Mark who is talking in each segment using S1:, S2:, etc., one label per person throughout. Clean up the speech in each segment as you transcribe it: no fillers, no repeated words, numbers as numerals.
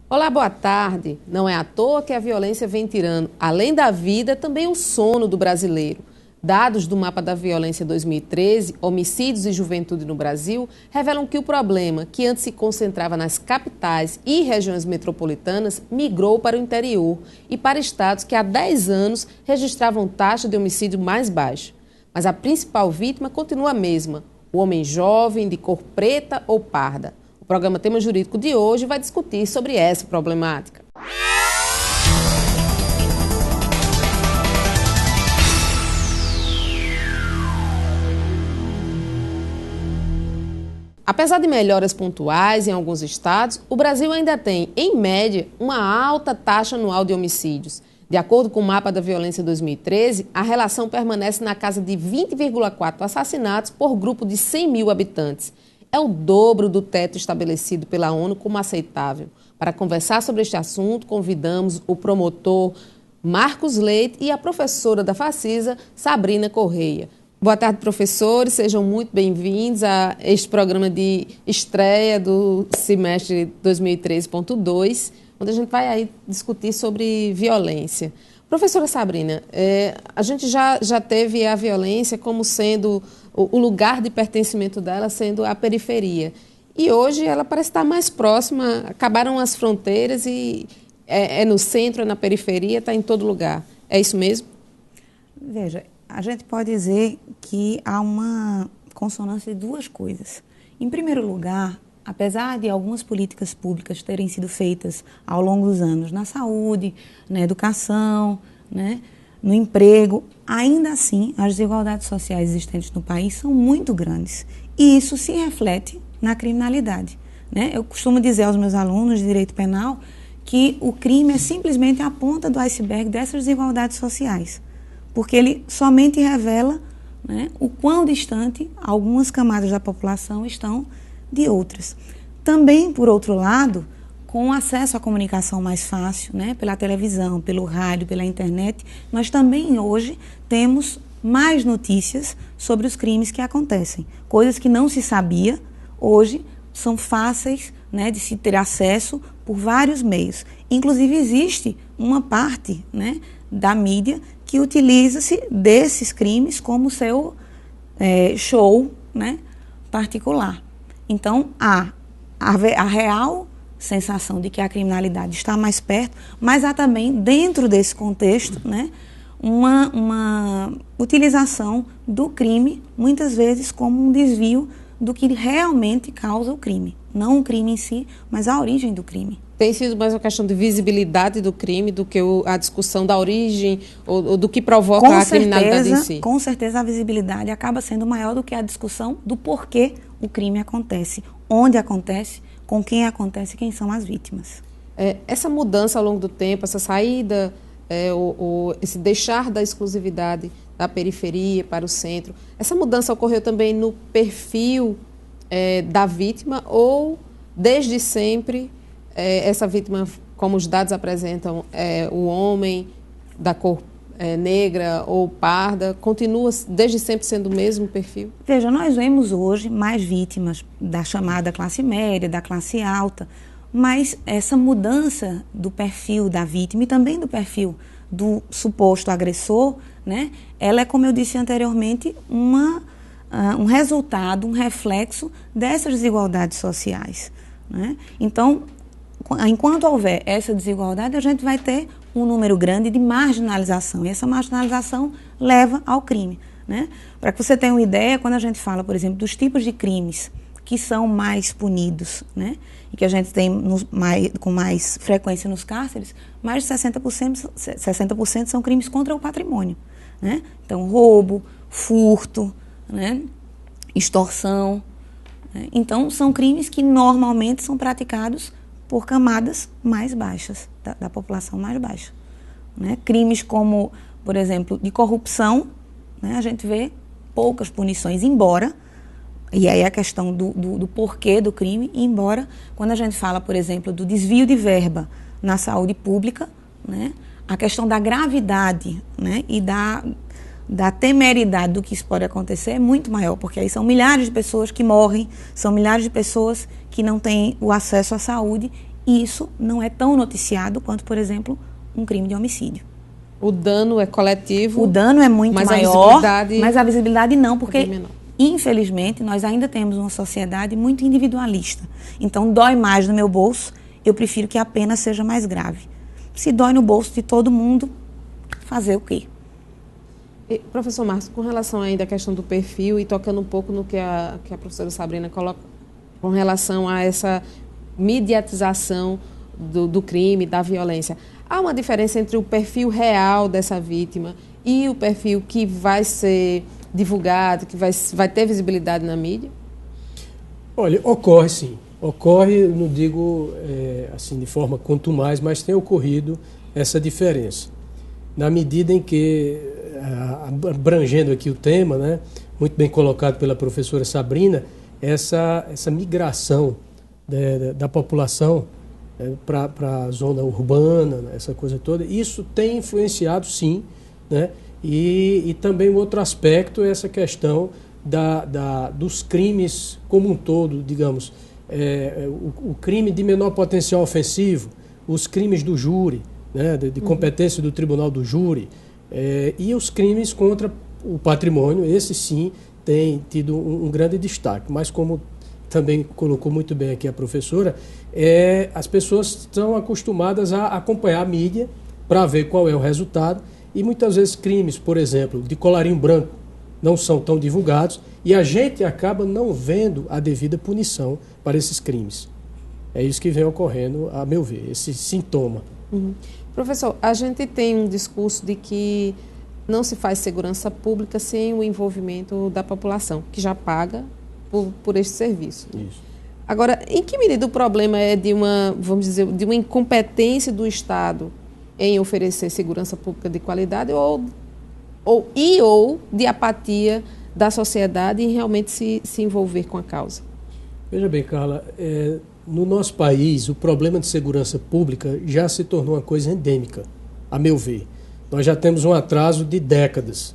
S1: Olá, boa tarde. Não é à toa que a violência vem tirando, além da vida, também o sono do brasileiro. Dados do Mapa da Violência 2013, Homicídios e Juventude no Brasil, revelam que o problema, que antes se concentrava nas capitais e regiões metropolitanas, migrou para o interior e para estados que há 10 anos registravam taxa de homicídio mais baixa. Mas a principal vítima continua a mesma, o homem jovem, de cor preta ou parda. O programa Tema Jurídico de hoje vai discutir sobre essa problemática. Apesar de melhoras pontuais em alguns estados, o Brasil ainda tem, em média, uma alta taxa anual de homicídios. De acordo com o Mapa da Violência 2013, a relação permanece na casa de 20,4 assassinatos por grupo de 100 mil habitantes. É o dobro do teto estabelecido pela ONU como aceitável. Para conversar sobre este assunto, convidamos o promotor Marcos Leite e a professora da Facisa, Sabrina Correia. Boa tarde, professores. Sejam muito bem-vindos a este programa de estreia do semestre 2013.2, onde a gente vai aí discutir sobre violência. Professora Sabrina, a gente já teve a violência como sendo o lugar de pertencimento dela sendo a periferia. E hoje ela parece estar mais próxima, acabaram as fronteiras e é no centro, é na periferia, está em todo lugar. É isso mesmo?
S2: Veja, a gente pode dizer que há uma consonância de duas coisas. Em primeiro lugar, apesar de algumas políticas públicas terem sido feitas ao longo dos anos na saúde, na educação, né, no emprego, ainda assim as desigualdades sociais existentes no país são muito grandes. E isso se reflete na criminalidade, né? Eu costumo dizer aos meus alunos de direito penal que o crime é simplesmente a ponta do iceberg dessas desigualdades sociais, porque ele somente revela, né, o quão distante algumas camadas da população estão de outras. Também, por outro lado, com o acesso à comunicação mais fácil, né, pela televisão, pelo rádio, pela internet, nós também hoje temos mais notícias sobre os crimes que acontecem. Coisas que não se sabia, hoje são fáceis, né, de se ter acesso por vários meios. Inclusive existe uma parte, né, da mídia que utiliza-se desses crimes como seu show, né, particular. Então, há a real sensação de que a criminalidade está mais perto, mas há também, dentro desse contexto, né, uma utilização do crime, muitas vezes como um desvio do que realmente causa o crime. Não o crime em si, mas a origem do crime.
S1: Tem sido mais uma questão de visibilidade do crime do que a discussão da origem ou do que provoca a criminalidade em si?
S2: Com certeza a visibilidade acaba sendo maior do que a discussão do porquê o crime acontece, onde acontece, com quem acontece e quem são as vítimas.
S1: Essa mudança ao longo do tempo, essa saída, esse deixar da exclusividade da periferia para o centro, essa mudança ocorreu também no perfil da vítima ou desde sempre essa vítima, como os dados apresentam, o homem da cor negra ou parda, continua desde sempre sendo o mesmo perfil?
S2: Veja, nós vemos hoje mais vítimas da chamada classe média, da classe alta, mas essa mudança do perfil da vítima e também do perfil do suposto agressor, né, ela é, como eu disse anteriormente, um resultado, um reflexo dessas desigualdades sociais, né? Então, enquanto houver essa desigualdade, a gente vai ter um número grande de marginalização. E essa marginalização leva ao crime, né? Para que você tenha uma ideia, quando a gente fala, por exemplo, dos tipos de crimes que são mais punidos, né, e que a gente tem com mais frequência nos cárceres, mais de 60% são crimes contra o patrimônio, né? Então, roubo, furto, né, extorsão, né? Então, são crimes que normalmente são praticados por camadas mais baixas, da população mais baixa, né? Crimes como, por exemplo, de corrupção, né? A gente vê poucas punições, embora, e aí a questão do porquê do crime, embora quando a gente fala, por exemplo, do desvio de verba na saúde pública, né? A questão da gravidade, né, e da temeridade do que isso pode acontecer é muito maior, porque aí são milhares de pessoas que morrem, são milhares de pessoas que não têm o acesso à saúde E isso não é tão noticiado quanto, por exemplo, um crime de homicídio.
S1: O dano é coletivo.
S2: O dano é muito maior, mas a visibilidade não, porque, infelizmente, nós ainda temos uma sociedade muito individualista. Então, dói mais no meu bolso, eu prefiro que a pena seja mais grave. Se dói no bolso de todo mundo, fazer o quê?
S1: E, professor Márcio, com relação ainda à questão do perfil e tocando um pouco no que a professora Sabrina coloca com relação a essa mediatização do crime, da violência, há uma diferença entre o perfil real dessa vítima e o perfil que vai ser divulgado, que vai ter visibilidade na mídia?
S3: Olha, ocorre sim. Ocorre, não digo assim de forma quanto mais, mas tem ocorrido essa diferença. Na medida em que, abrangendo aqui o tema, né, muito bem colocado pela professora Sabrina, essa migração da população para a zona urbana, essa coisa toda, isso tem influenciado sim, né? E também o outro aspecto é essa questão dos crimes como um todo, digamos, o crime de menor potencial ofensivo, os crimes do júri, né, de competência do tribunal do júri, e os crimes contra o patrimônio, esse sim tem tido um grande destaque, mas como também colocou muito bem aqui a professora, as pessoas estão acostumadas a acompanhar a mídia para ver qual é o resultado, e muitas vezes crimes, por exemplo, de colarinho branco, não são tão divulgados, e a gente acaba não vendo a devida punição para esses crimes. É isso que vem ocorrendo, a meu ver, esse sintoma.
S1: Uhum. Professor, a gente tem um discurso de que não se faz segurança pública sem o envolvimento da população, que já paga por este serviço.
S3: Isso.
S1: Agora, em que medida o problema é de uma, vamos dizer, de uma incompetência do Estado em oferecer segurança pública de qualidade ou de apatia da sociedade em realmente se envolver com a causa?
S3: Veja bem, Carla, no nosso país o problema de segurança pública já se tornou uma coisa endêmica, a meu ver. Nós já temos um atraso de décadas.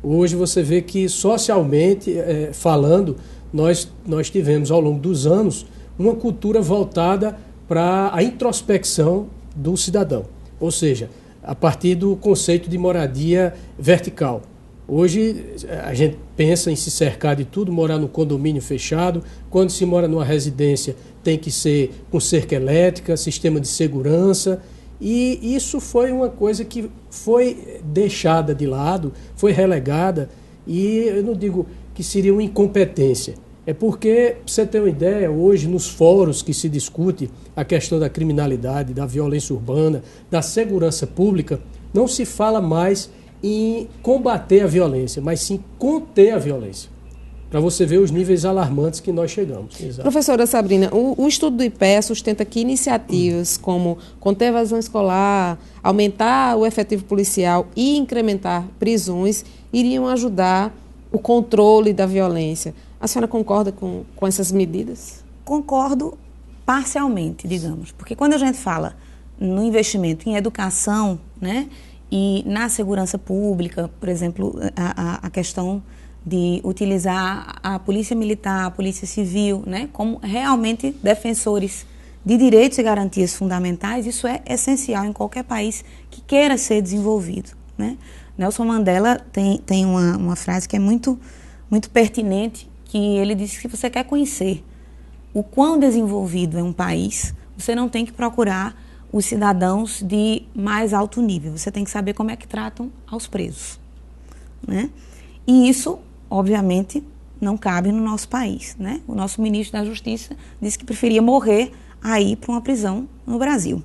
S3: Hoje você vê que socialmente falando, nós tivemos ao longo dos anos uma cultura voltada para a introspecção do cidadão, ou seja, a partir do conceito de moradia vertical. Hoje a gente pensa em se cercar de tudo, morar no condomínio fechado. Quando se mora numa residência tem que ser com cerca elétrica, sistema de segurança. E isso foi uma coisa que foi deixada de lado, foi relegada, e eu não digo que seria uma incompetência. É porque, para você ter uma ideia, hoje nos fóruns que se discute a questão da criminalidade, da violência urbana, da segurança pública, não se fala mais em combater a violência, mas sim conter a violência. Para você ver os níveis alarmantes que nós chegamos. Exato.
S1: Professora Sabrina, o estudo do IPEA sustenta que iniciativas como conter a evasão escolar, aumentar o efetivo policial e incrementar prisões iriam ajudar o controle da violência. A senhora concorda com essas medidas?
S2: Concordo parcialmente, digamos, porque quando a gente fala no investimento em educação, né, e na segurança pública, por exemplo, a questão de utilizar a polícia militar, a polícia civil, né, como realmente defensores de direitos e garantias fundamentais, isso é essencial em qualquer país que queira ser desenvolvido, né? Nelson Mandela tem uma frase que é muito, muito pertinente, que ele diz que se você quer conhecer o quão desenvolvido é um país, você não tem que procurar os cidadãos de mais alto nível, você tem que saber como é que tratam aos presos, né? E isso, obviamente, não cabe no nosso país, né? O nosso ministro da Justiça disse que preferia morrer a ir para uma prisão no Brasil,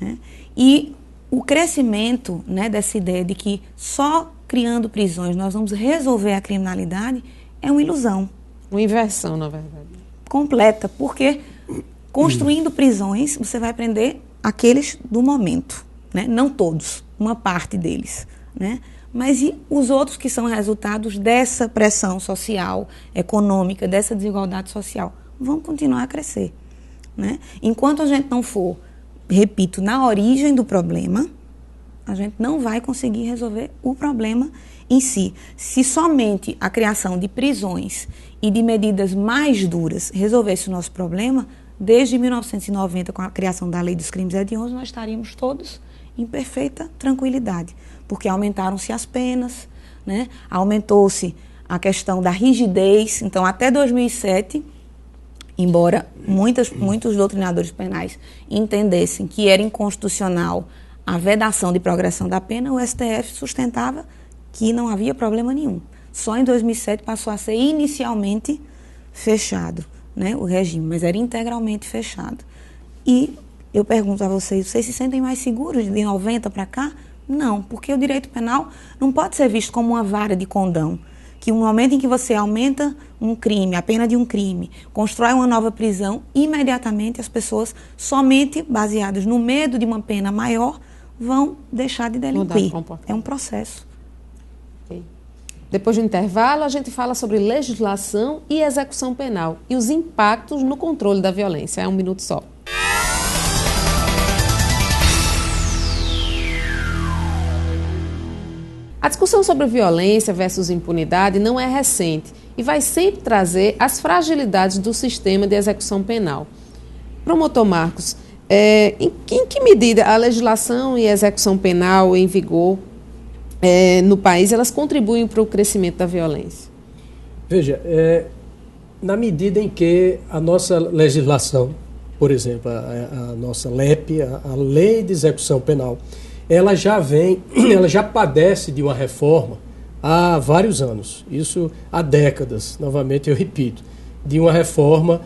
S2: né? E o crescimento, né, dessa ideia de que só criando prisões nós vamos resolver a criminalidade é uma ilusão.
S1: Uma inversão, na verdade.
S2: Completa, porque construindo prisões você vai prender aqueles do momento, né? Não todos, uma parte deles, né? Mas e os outros que são resultados dessa pressão social, econômica, dessa desigualdade social, vão continuar a crescer, né? Enquanto a gente não for, repito, na origem do problema, a gente não vai conseguir resolver o problema em si. Se somente a criação de prisões e de medidas mais duras resolvesse o nosso problema, desde 1990, com a criação da Lei dos Crimes Hediondos, nós estaríamos todos em perfeita tranquilidade, porque aumentaram-se as penas, né? Aumentou-se a questão da rigidez. Então, até 2007, embora muitos doutrinadores penais entendessem que era inconstitucional a vedação de progressão da pena, o STF sustentava que não havia problema nenhum. Só em 2007 passou a ser inicialmente fechado, né, o regime, mas era integralmente fechado. E eu pergunto a vocês se sentem mais seguros de 90 para cá? Não, porque o direito penal não pode ser visto como uma vara de condão, que no momento em que você aumenta um crime, a pena de um crime, constrói uma nova prisão, imediatamente as pessoas, somente baseadas no medo de uma pena maior, vão deixar de delinquir. É um processo.
S1: Okay. Depois do intervalo, a gente fala sobre legislação e execução penal e os impactos no controle da violência. É um minuto só. A discussão sobre violência versus impunidade não é recente e vai sempre trazer as fragilidades do sistema de execução penal. Promotor Marcos, em que medida a legislação e a execução penal em vigor no país, elas contribuem para o crescimento da violência?
S3: Veja, na medida em que a nossa legislação, por exemplo, a nossa LEP, a Lei de Execução Penal, ela já padece de uma reforma há vários anos, isso há décadas, novamente eu repito, de uma reforma,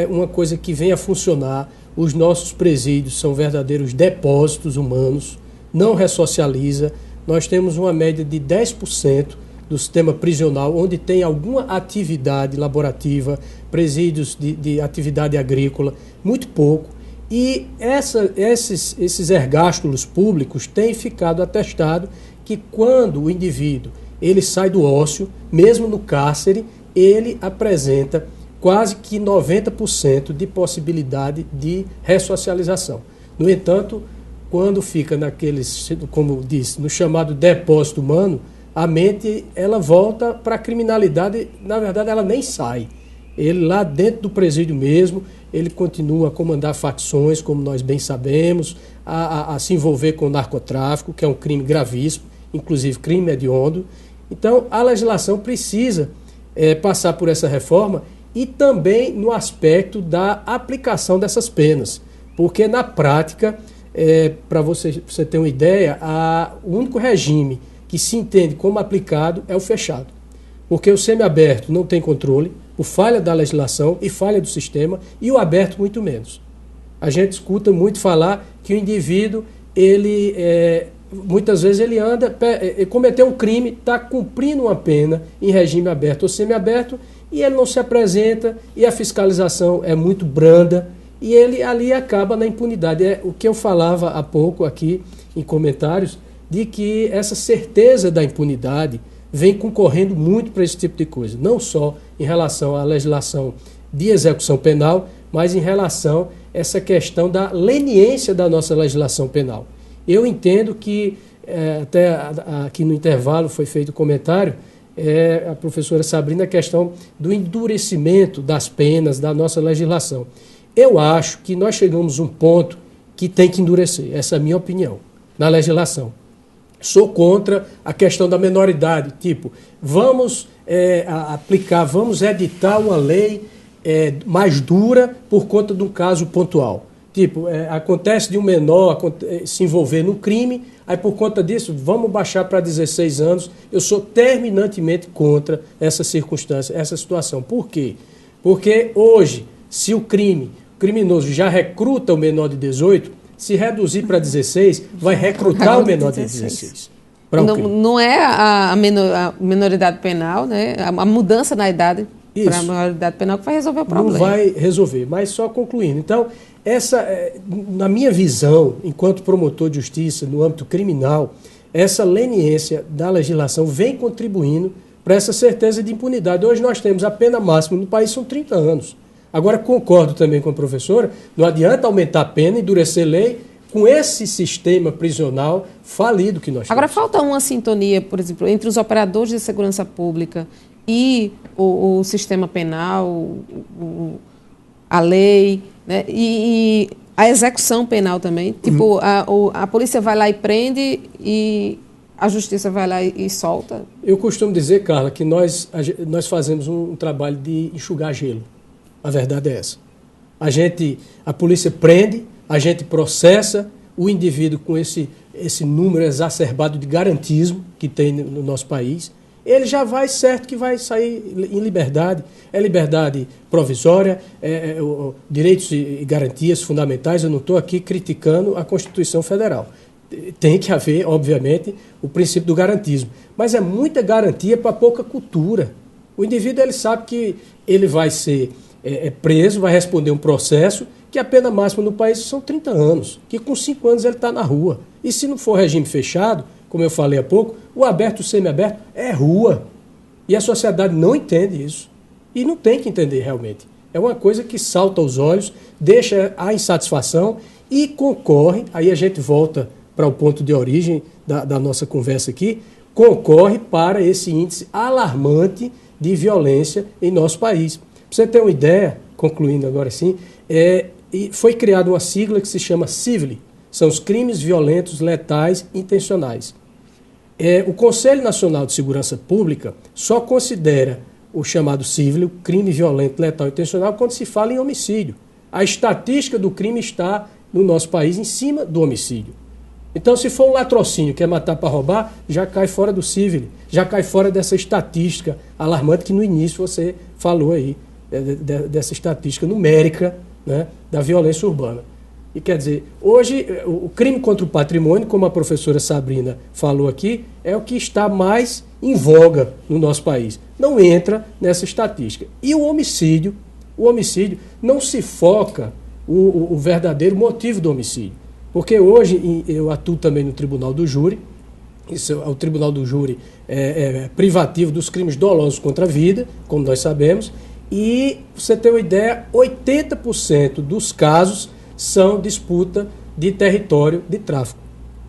S3: uma coisa que vem a funcionar. Os nossos presídios são verdadeiros depósitos humanos, não ressocializa. Nós temos uma média de 10% do sistema prisional onde tem alguma atividade laborativa, presídios de atividade agrícola, muito pouco. E esses ergástulos públicos têm ficado atestado que quando o indivíduo ele sai do ócio, mesmo no cárcere, ele apresenta quase que 90% de possibilidade de ressocialização. No entanto, quando fica naqueles, como disse, no chamado depósito humano, a mente ela volta para a criminalidade, na verdade ela nem sai. Ele lá dentro do presídio mesmo, ele continua a comandar facções, como nós bem sabemos, a se envolver com o narcotráfico, que é um crime gravíssimo, inclusive crime hediondo. Então, a legislação precisa passar por essa reforma e também no aspecto da aplicação dessas penas. Porque, na prática, para você ter uma ideia, o único regime que se entende como aplicado é o fechado. Porque o semiaberto não tem controle, por falha da legislação e falha do sistema, e o aberto muito menos. A gente escuta muito falar que o indivíduo, muitas vezes ele cometeu um crime, está cumprindo uma pena em regime aberto ou semiaberto, e ele não se apresenta, e a fiscalização é muito branda, e ele ali acaba na impunidade. É o que eu falava há pouco aqui em comentários, de que essa certeza da impunidade vem concorrendo muito para esse tipo de coisa, não só em relação à legislação de execução penal, mas em relação a essa questão da leniência da nossa legislação penal. Eu entendo que, até aqui no intervalo foi feito um comentário, a professora Sabrina, a questão do endurecimento das penas da nossa legislação. Eu acho que nós chegamos a um ponto que tem que endurecer, essa é a minha opinião, na legislação. Sou contra a questão da menoridade, tipo, vamos vamos editar uma lei mais dura por conta de um caso pontual. Tipo, acontece de um menor se envolver no crime, aí por conta disso, vamos baixar para 16 anos. Eu sou terminantemente contra essa circunstância, essa situação. Por quê? Porque hoje, se o criminoso já recruta o menor de 18, se reduzir para 16, vai recrutar o menor de 16.
S1: Não é a minoridade penal, né? A mudança na idade para a maioridade penal que vai resolver o problema.
S3: Não vai resolver, mas só concluindo. Então, na minha visão, enquanto promotor de justiça no âmbito criminal, essa leniência da legislação vem contribuindo para essa certeza de impunidade. Hoje nós temos a pena máxima no país, são 30 anos. Agora, concordo também com a professora, não adianta aumentar a pena, endurecer lei, com esse sistema prisional falido que nós temos.
S1: Agora, falta uma sintonia, por exemplo, entre os operadores de segurança pública e o sistema penal, a lei, né? E a execução penal também. Tipo, a polícia vai lá e prende e a justiça vai lá e solta.
S3: Eu costumo dizer, Carla, que nós fazemos um trabalho de enxugar gelo. A verdade é essa. A polícia prende, a gente processa o indivíduo com esse número exacerbado de garantismo que tem no nosso país. Ele já vai certo que vai sair em liberdade. É liberdade provisória, direitos e garantias fundamentais. Eu não estou aqui criticando a Constituição Federal. Tem que haver, obviamente, o princípio do garantismo. Mas é muita garantia para pouca cultura. O indivíduo ele sabe que ele vai ser preso, vai responder um processo, que a pena máxima no país são 30 anos, que com 5 anos ele está na rua. E se não for regime fechado, como eu falei há pouco, o aberto, o semiaberto é rua. E a sociedade não entende isso. E não tem que entender realmente. É uma coisa que salta aos olhos, deixa a insatisfação e concorre, aí a gente volta para o ponto de origem da nossa conversa aqui, concorre para esse índice alarmante de violência em nosso país. Para você ter uma ideia, concluindo agora sim, foi criada uma sigla que se chama CIVIL, são os crimes violentos, letais, intencionais. O Conselho Nacional de Segurança Pública só considera o chamado CIVIL, crime violento, letal, intencional, quando se fala em homicídio. A estatística do crime está, no nosso país, em cima do homicídio. Então, se for um latrocínio, que é matar para roubar, já cai fora do CIVIL, já cai fora dessa estatística alarmante que no início você falou aí, dessa estatística numérica, né, da violência urbana. E quer dizer, hoje o crime contra o patrimônio, como a professora Sabrina falou aqui, é o que está mais em voga no nosso país. Não entra nessa estatística. E o homicídio não se foca o verdadeiro motivo do homicídio. Porque hoje eu atuo também no Tribunal do Júri, o Tribunal do Júri é privativo dos crimes dolosos contra a vida, como nós sabemos, e, você tem uma ideia, 80% dos casos são disputa de território de tráfico.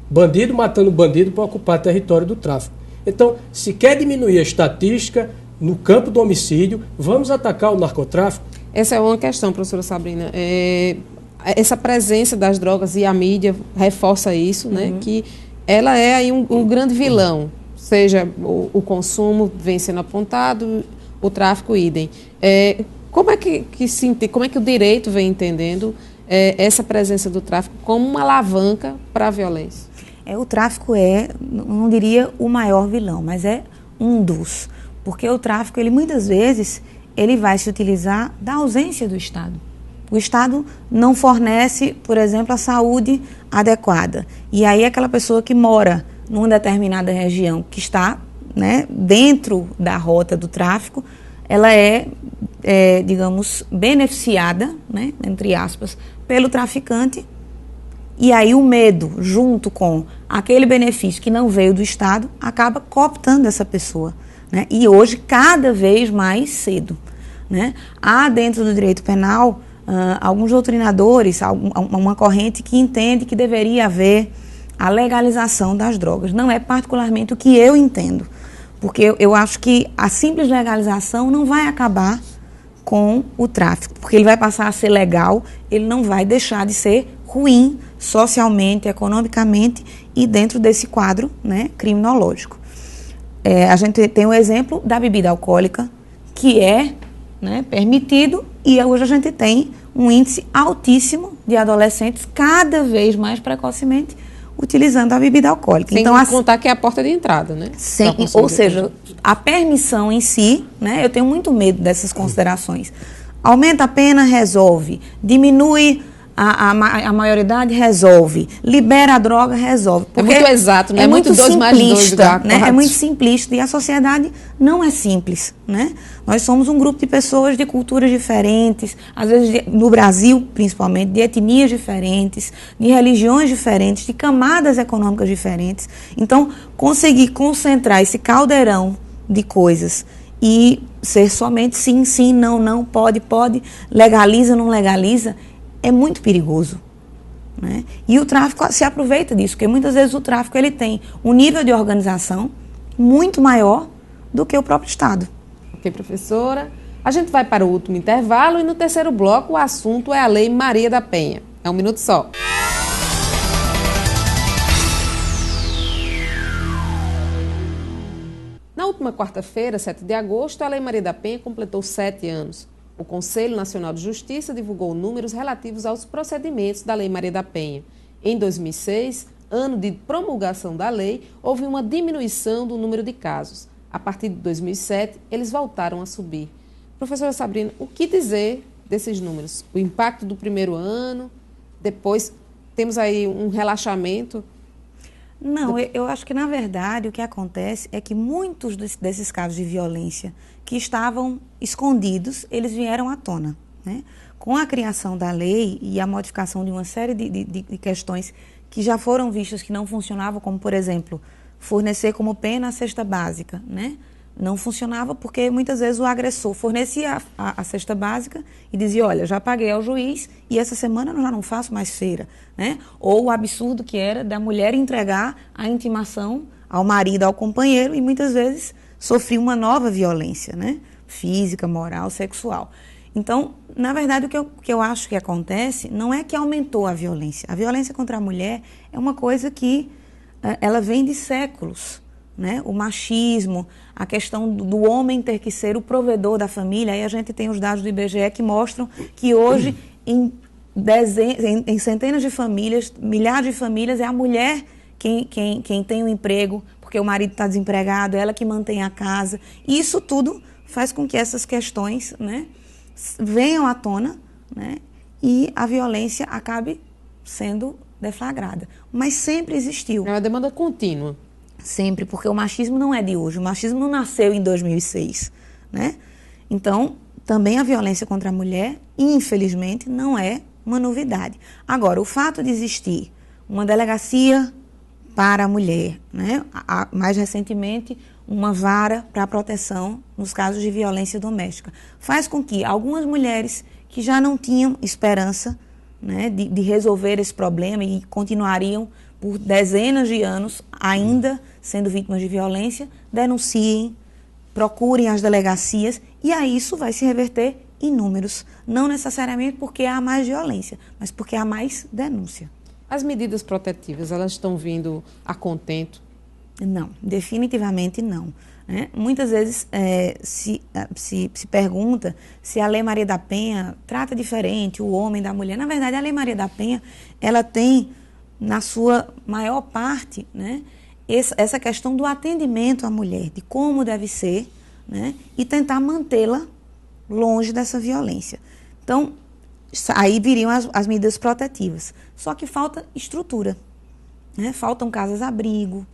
S3: Bandido matando bandido para ocupar território do tráfico. Então, se quer diminuir a estatística no campo do homicídio, vamos atacar o narcotráfico?
S1: Essa é uma questão, professora Sabrina. Essa presença das drogas e a mídia reforça isso, né? Que ela é aí um grande vilão. Seja o consumo vem sendo apontado, o tráfico idem. Como é que o direito vem entendendo essa presença do tráfico como uma alavanca para a violência?
S2: O tráfico não diria o maior vilão, mas é um dos. Porque o tráfico, muitas vezes, ele vai se utilizar da ausência do Estado. O Estado não fornece, por exemplo, a saúde adequada. E aí aquela pessoa que mora numa determinada região, que está, né, dentro da rota do tráfico, ela digamos, beneficiada, né, entre aspas, pelo traficante. E aí o medo, junto com aquele benefício que não veio do Estado, acaba cooptando essa pessoa, né? E hoje, cada vez mais cedo, né? Há dentro do direito penal alguns doutrinadores, uma corrente que entende que deveria haver a legalização das drogas. Não é particularmente o que eu entendo, porque eu acho que a simples legalização não vai acabar com o tráfico, porque ele vai passar a ser legal, ele não vai deixar de ser ruim socialmente, economicamente e dentro desse quadro, né, criminológico. A gente tem o exemplo da bebida alcoólica, que é, né, permitido, e hoje a gente tem um índice altíssimo de adolescentes cada vez mais precocemente utilizando a bebida alcoólica.
S1: Sem contar que é a porta de entrada, né?
S2: Ou seja, a permissão em si, né, eu tenho muito medo dessas considerações. Aumenta a pena, resolve. Diminui a maioridade, resolve. Libera a droga, resolve.
S1: É muito exato, né?
S2: É muito
S1: 2 mais 2 igual a 4.
S2: Né? É muito simplista e a sociedade não é simples, né? Nós somos um grupo de pessoas de culturas diferentes, às vezes no Brasil, principalmente, de etnias diferentes, de religiões diferentes, de camadas econômicas diferentes. Então, conseguir concentrar esse caldeirão de coisas e ser somente sim, sim, não, não, pode, legaliza, não legaliza, é muito perigoso, né? E o tráfico se aproveita disso, porque muitas vezes o tráfico ele tem um nível de organização muito maior do que o próprio Estado.
S1: Ok, professora. A gente vai para o último intervalo e no terceiro bloco o assunto é a Lei Maria da Penha. É um minuto só. Na última quarta-feira, 7 de agosto, a Lei Maria da Penha completou 7 anos. O Conselho Nacional de Justiça divulgou números relativos aos procedimentos da Lei Maria da Penha. Em 2006, ano de promulgação da lei, houve uma diminuição do número de casos. A partir de 2007, eles voltaram a subir. Professora Sabrina, o que dizer desses números? O impacto do primeiro ano, depois temos aí um relaxamento?
S2: Não, eu acho que, na verdade, o que acontece é que muitos desses casos de violência que estavam escondidos, eles vieram à tona, né? Com a criação da lei e a modificação de uma série de questões que já foram vistas que não funcionavam, como, por exemplo, fornecer como pena a cesta básica, né? Não funcionava porque muitas vezes o agressor fornecia a cesta básica e dizia, olha, já paguei ao juiz e essa semana eu já não faço mais feira, né? Ou o absurdo que era da mulher entregar a intimação ao marido, ao companheiro, e muitas vezes sofria uma nova violência, né? Física, moral, sexual. Então, na verdade, o que eu acho que acontece não é que aumentou a violência. A violência contra a mulher é uma coisa que ela vem de séculos, né? O machismo, a questão do homem ter que ser o provedor da família. Aí a gente tem os dados do IBGE que mostram que hoje em centenas de famílias, milhares de famílias, é a mulher quem tem o emprego, porque o marido está desempregado, ela que mantém a casa. E isso tudo faz com que essas questões, né, venham à tona, né, e a violência acabe sendo deflagrada. Mas sempre existiu.
S1: É uma demanda contínua.
S2: Sempre, porque o machismo não é de hoje, o machismo não nasceu em 2006, né? Então, também a violência contra a mulher, infelizmente, não é uma novidade. Agora, o fato de existir uma delegacia para a mulher, né? Mais recentemente, uma vara para a proteção nos casos de violência doméstica, faz com que algumas mulheres que já não tinham esperança, né, de resolver esse problema e continuariam por dezenas de anos ainda sendo vítimas de violência, denunciem, procurem as delegacias e aí isso vai se reverter em números. Não necessariamente porque há mais violência, mas porque há mais denúncia.
S1: As medidas protetivas, elas estão vindo a contento?
S2: Não, definitivamente não. Né? Muitas vezes se pergunta se a Lei Maria da Penha trata diferente o homem da mulher. Na verdade, a Lei Maria da Penha, ela tem na sua maior parte, né, essa questão do atendimento à mulher, de como deve ser, né, e tentar mantê-la longe dessa violência. Então, aí viriam as medidas protetivas. Só que falta estrutura, né? Faltam casas-abrigo,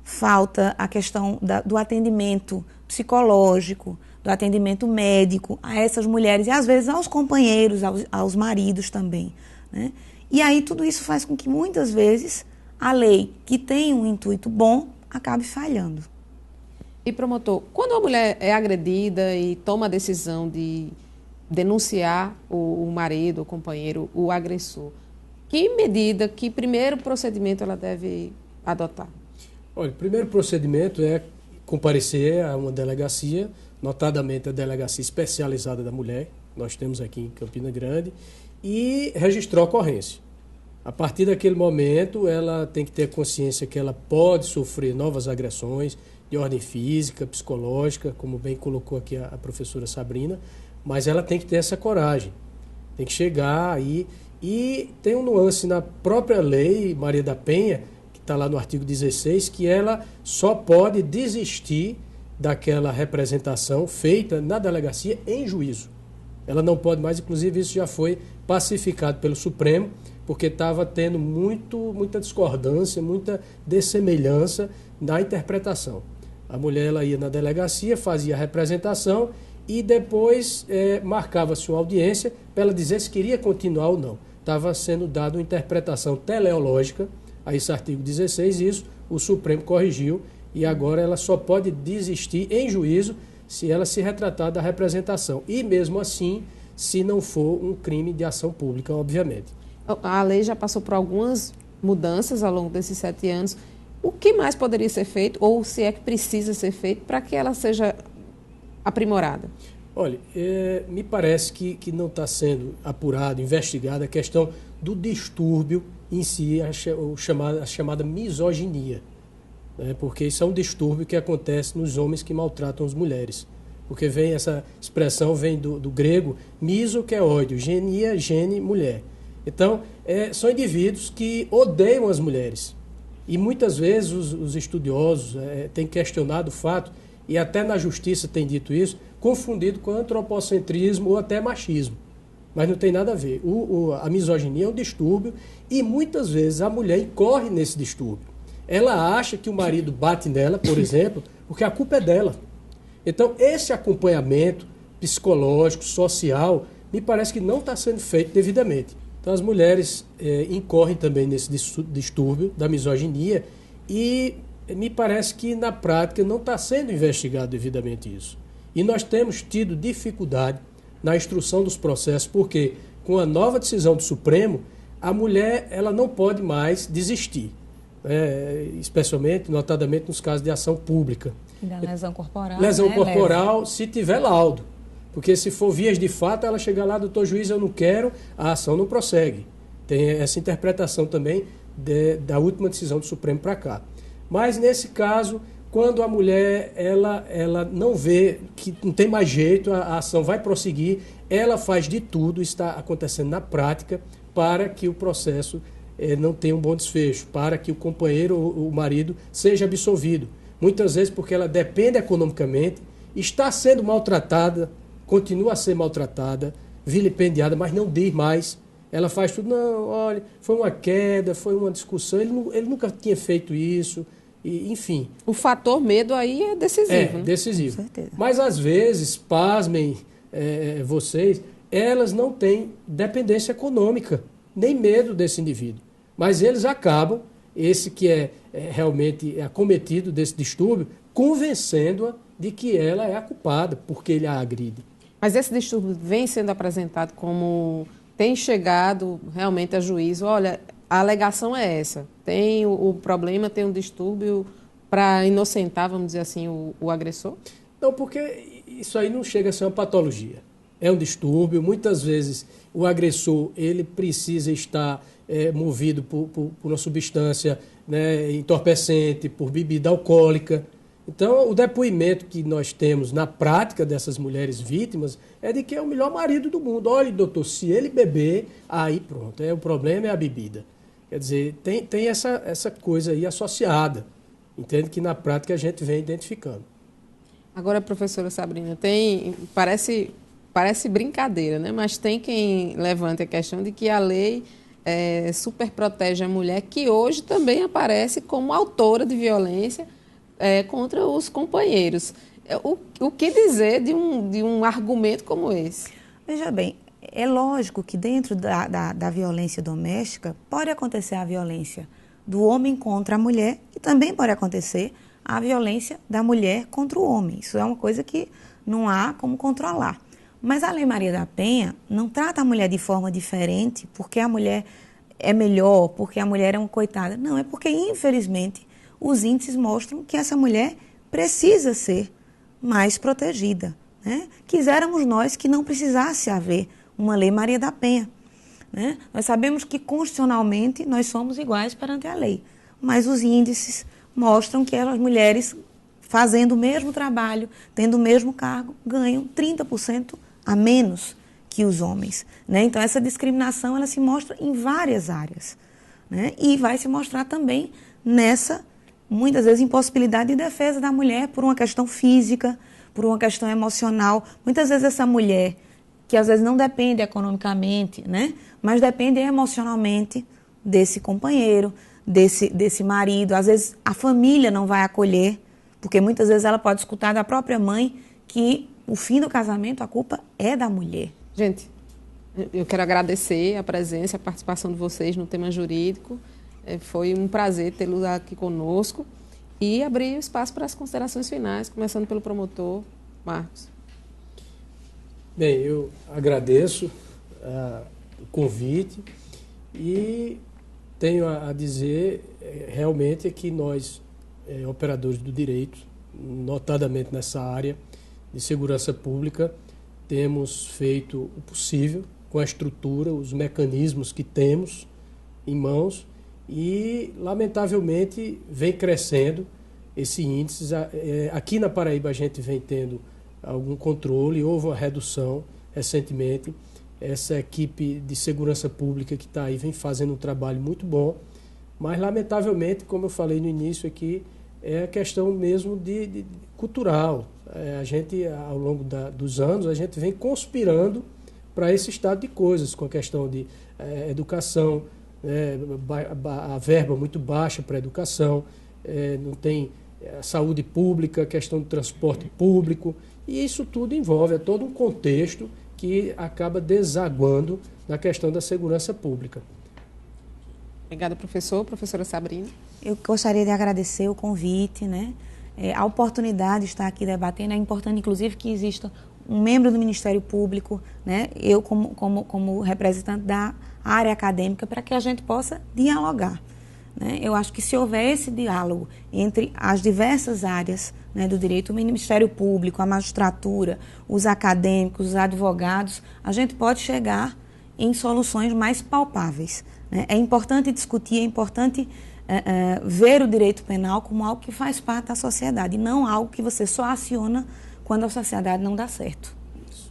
S2: falta a questão do atendimento psicológico, do atendimento médico a essas mulheres e, às vezes, aos companheiros, aos maridos também, né? E aí tudo isso faz com que, muitas vezes, a lei, que tem um intuito bom, acabe falhando.
S1: E, promotor, quando a mulher é agredida e toma a decisão de denunciar o marido, o companheiro, o agressor, que medida, que primeiro procedimento ela deve adotar?
S3: Olha, o primeiro procedimento é comparecer a uma delegacia, notadamente a Delegacia Especializada da Mulher, nós temos aqui em Campina Grande, e registrar a ocorrência. A partir daquele momento, ela tem que ter consciência que ela pode sofrer novas agressões de ordem física, psicológica, como bem colocou aqui a professora Sabrina, mas ela tem que ter essa coragem, tem que chegar aí. E tem um nuance na própria Lei Maria da Penha, que está lá no artigo 16, que ela só pode desistir daquela representação feita na delegacia em juízo. Ela não pode mais, inclusive isso já foi pacificado pelo Supremo, porque estava tendo muita discordância, muita dessemelhança na interpretação. A mulher ela ia na delegacia, fazia a representação e depois marcava-se uma audiência para ela dizer se queria continuar ou não. Estava sendo dada uma interpretação teleológica a esse artigo 16, isso o Supremo corrigiu e agora ela só pode desistir em juízo se ela se retratar da representação. E mesmo assim, se não for um crime de ação pública, obviamente.
S1: A lei já passou por algumas mudanças ao longo desses 7 anos. O que mais poderia ser feito, ou se é que precisa ser feito, para que ela seja aprimorada?
S3: Olha, me parece que não está sendo apurado, investigado a questão do distúrbio em si, a chamada misoginia, né? Porque isso é um distúrbio que acontece nos homens que maltratam as mulheres. Porque essa expressão vem do grego miso, que é ódio, genia, gene, mulher. Então, são indivíduos que odeiam as mulheres. E muitas vezes os estudiosos têm questionado o fato, e até na justiça tem dito isso, confundido com antropocentrismo ou até machismo. Mas não tem nada a ver. A misoginia é um distúrbio e muitas vezes a mulher incorre nesse distúrbio. Ela acha que o marido bate nela, por exemplo, porque a culpa é dela. Então, esse acompanhamento psicológico, social, me parece que não está sendo feito devidamente. Então, as mulheres incorrem também nesse distúrbio da misoginia e me parece que, na prática, não está sendo investigado devidamente isso. E nós temos tido dificuldade na instrução dos processos, porque, com a nova decisão do Supremo, a mulher ela não pode mais desistir, especialmente, notadamente, nos casos de ação pública.
S2: E da lesão corporal.
S3: Lesão corporal, se tiver laudo. Porque se for vias de fato, ela chega lá, doutor juiz, eu não quero, a ação não prossegue. Tem essa interpretação também da última decisão do Supremo para cá. Mas, nesse caso, quando a mulher ela não vê que não tem mais jeito, a ação vai prosseguir, ela faz de tudo, está acontecendo na prática, para que o processo não tenha um bom desfecho, para que o companheiro ou o marido seja absolvido. Muitas vezes porque ela depende economicamente, está sendo maltratada, continua a ser maltratada, vilipendiada, mas não diz mais. Ela faz tudo, não, olha, foi uma queda, foi uma discussão, ele nunca tinha feito isso, e, enfim.
S1: O fator medo aí é decisivo, né?
S3: Decisivo.
S2: Com certeza.
S3: Mas às vezes, pasmem vocês, elas não têm dependência econômica, nem medo desse indivíduo. Mas eles acabam, esse que realmente acometido desse distúrbio, convencendo-a de que ela é a culpada, porque ele a agride.
S1: Mas esse distúrbio vem sendo apresentado como... Tem chegado realmente a juízo, olha, a alegação é essa, tem o problema, tem um distúrbio para inocentar, vamos dizer assim, o agressor?
S3: Não, porque isso aí não chega a ser uma patologia. É um distúrbio, muitas vezes o agressor ele precisa estar movido por uma substância, né, entorpecente, por bebida alcoólica. Então, o depoimento que nós temos na prática dessas mulheres vítimas é de que é o melhor marido do mundo. Olha, doutor, se ele beber, aí pronto, o problema é a bebida. Quer dizer, tem essa coisa aí associada, entende? Que na prática a gente vem identificando. Agora,
S1: professora Sabrina, parece brincadeira, né? Mas tem quem levanta a questão de que a lei super protege a mulher, que hoje também aparece como autora de violência contra os companheiros. O que dizer de um argumento como esse?
S2: Veja bem, é lógico que dentro da violência doméstica pode acontecer a violência do homem contra a mulher e também pode acontecer a violência da mulher contra o homem. Isso é uma coisa que não há como controlar. Mas a Lei Maria da Penha não trata a mulher de forma diferente porque a mulher é melhor, porque a mulher é uma coitada. Não, é porque, infelizmente, os índices mostram que essa mulher precisa ser mais protegida, né? Quiséramos nós que não precisasse haver uma Lei Maria da Penha, né? Nós sabemos que constitucionalmente nós somos iguais perante a lei, mas os índices mostram que as mulheres, fazendo o mesmo trabalho, tendo o mesmo cargo, ganham 30% a menos que os homens, né? Então, essa discriminação ela se mostra em várias áreas, né? E vai se mostrar também nessa, muitas vezes, impossibilidade de defesa da mulher por uma questão física, por uma questão emocional. Muitas vezes essa mulher, que às vezes não depende economicamente, né? Mas depende emocionalmente desse companheiro, desse marido. Às vezes a família não vai acolher, porque muitas vezes ela pode escutar da própria mãe que o fim do casamento, a culpa é da mulher.
S1: Gente, eu quero agradecer a presença, a participação de vocês no tema jurídico. Foi um prazer tê-los aqui conosco e abrir o espaço para as considerações finais, começando pelo promotor Marcos.
S3: Bem, eu agradeço o convite e tenho a dizer realmente que nós, operadores do direito, notadamente nessa área de segurança pública, temos feito o possível com a estrutura, os mecanismos que temos em mãos e, lamentavelmente, vem crescendo esse índice. Aqui na Paraíba a gente vem tendo algum controle, houve uma redução recentemente. Essa equipe de segurança pública que está aí vem fazendo um trabalho muito bom, mas, lamentavelmente, como eu falei no início aqui, é a questão mesmo de cultural. A gente, ao longo dos anos, a gente vem conspirando para esse estado de coisas, com a questão de educação, a verba muito baixa para a educação, não tem saúde pública, questão de transporte público, e isso tudo envolve todo um contexto que acaba desaguando na questão da segurança pública.
S1: Obrigada, professor. Professora Sabrina.
S2: Eu gostaria de agradecer o convite, né? A oportunidade de estar aqui debatendo. É importante, inclusive, que exista um membro do Ministério Público, né? Eu como representante da área acadêmica, para que a gente possa dialogar, né? Eu acho que se houver esse diálogo entre as diversas áreas, né, do direito, o Ministério Público, a magistratura, os acadêmicos, os advogados, a gente pode chegar em soluções mais palpáveis, né? É importante discutir, é importante ver o direito penal como algo que faz parte da sociedade, e não algo que você só aciona quando a sociedade não dá certo.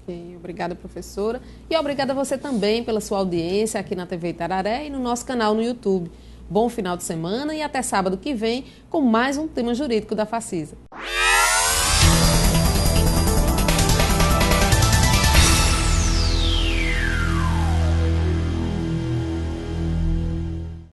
S1: Sim, obrigada, professora. E obrigada a você também pela sua audiência aqui na TV Itararé e no nosso canal no YouTube. Bom final de semana e até sábado que vem com mais um tema jurídico da Facisa.